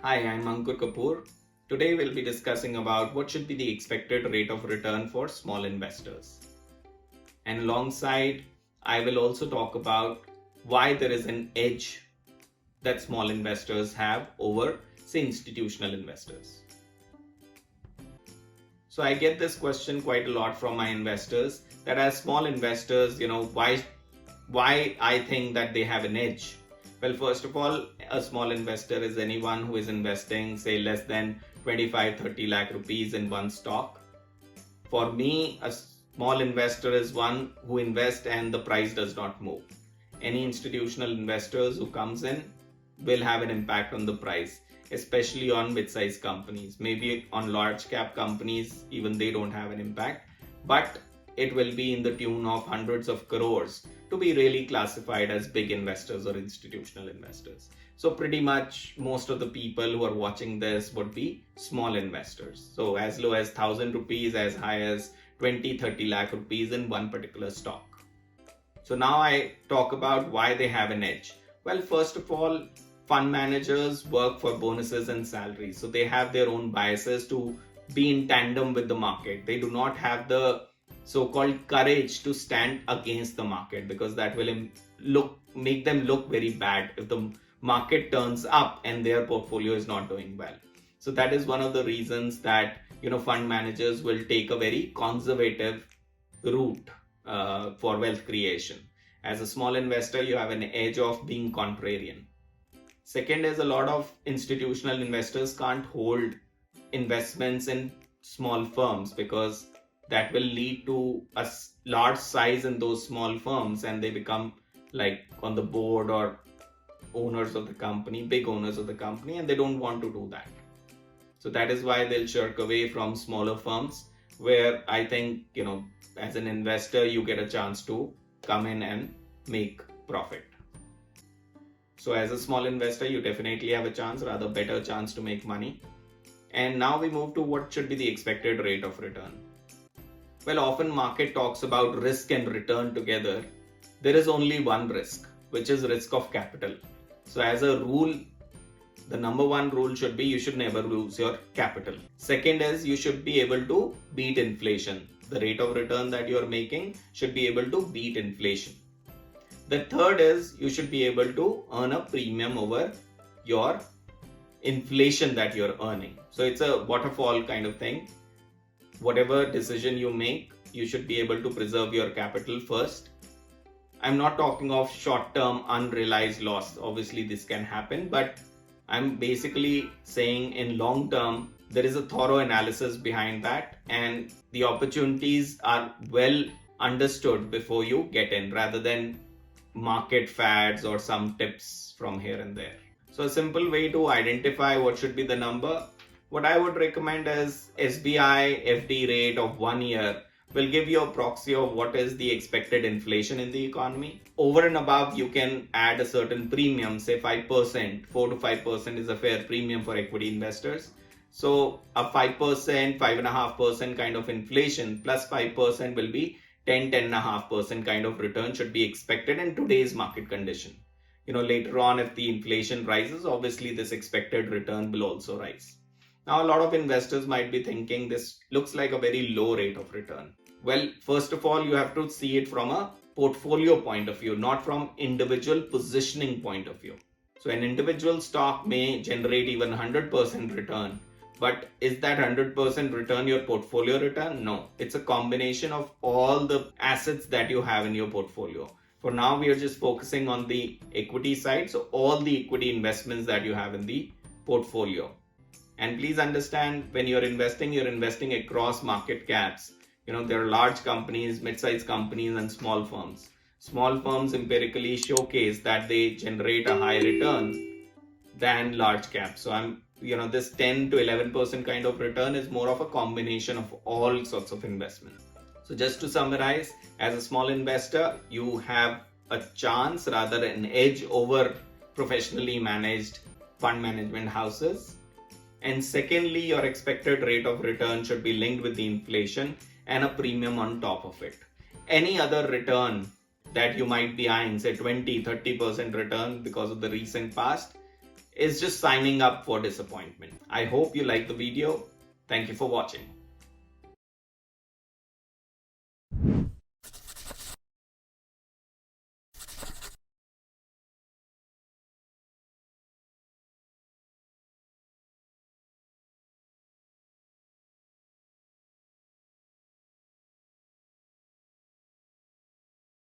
Hi, I'm Ankur Kapoor. Today we'll be discussing about what should be the expected rate of return for small investors. And alongside, I will also talk about why there is an edge that small investors have over, say, institutional investors. So I get this question quite a lot from my investors that as small investors, why I think that they have an edge. Well, first of all, a small investor is anyone who is investing, say, less than 25-30 lakh rupees in one stock. For me, a small investor is one who invests and the price does not move. Any institutional investors who comes in will have an impact on the price, especially on mid-sized companies. Maybe on large cap companies, even they don't have an impact, but it will be in the tune of hundreds of crores to be really classified as big investors or institutional investors. So pretty much most of the people who are watching this would be small investors. So as low as 1,000 rupees, as high as 20-30 lakh rupees in one particular stock. So now I talk about why they have an edge. Well, first of all, fund managers work for bonuses and salaries. So they have their own biases to be in tandem with the market. They do not have the so-called courage to stand against the market, because that will make them look very bad if the market turns up and their portfolio is not doing well. So that is one of the reasons that fund managers will take a very conservative route for wealth creation. As a small investor, you have an edge of being contrarian. Second is, a lot of institutional investors can't hold investments in small firms because that will lead to a large size in those small firms and they become like on the board or owners of the company, big owners of the company, and they don't want to do that. So that is why they'll shirk away from smaller firms where I think, as an investor, you get a chance to come in and make profit. So as a small investor, you definitely have a chance, rather better chance to make money. And now we move to what should be the expected rate of return. Well, often market talks about risk and return together. There is only one risk, which is risk of capital. So as a rule, the number one rule should be you should never lose your capital. Second is you should be able to beat inflation. The rate of return that you are making should be able to beat inflation. The third is you should be able to earn a premium over your inflation that you're earning. So it's a waterfall kind of thing. Whatever decision you make, you should be able to preserve your capital first. I'm not talking of short-term unrealized loss. Obviously, this can happen, but I'm basically saying in long term, there is a thorough analysis behind that, and the opportunities are well understood before you get in, rather than market fads or some tips from here and there. So a simple way to identify what should be the number, what I would recommend is SBI FD rate of 1 year will give you a proxy of what is the expected inflation in the economy. Over and above, you can add a certain premium, say 5%, 4 to 5% is a fair premium for equity investors. So a 5%, 5.5% kind of inflation plus 5% will be 10.5% kind of return should be expected in today's market condition. Later on, if the inflation rises, obviously this expected return will also rise. Now, a lot of investors might be thinking this looks like a very low rate of return. Well, first of all, you have to see it from a portfolio point of view, not from individual positioning point of view. So an individual stock may generate even 100% return, but is that 100% return your portfolio return? No, it's a combination of all the assets that you have in your portfolio. For now, we are just focusing on the equity side. So all the equity investments that you have in the portfolio. And please understand, when you're investing across market caps. There are large companies, mid-sized companies, and small firms. Small firms empirically showcase that they generate a high return than large caps. So this 10 to 11% kind of return is more of a combination of all sorts of investments. So just to summarize, as a small investor, you have a chance, rather an edge over professionally managed fund management houses. And secondly, your expected rate of return should be linked with the inflation and a premium on top of it. Any other return that you might be eyeing, say 20-30% return because of the recent past, is just signing up for disappointment. I hope you like the video. Thank you for watching.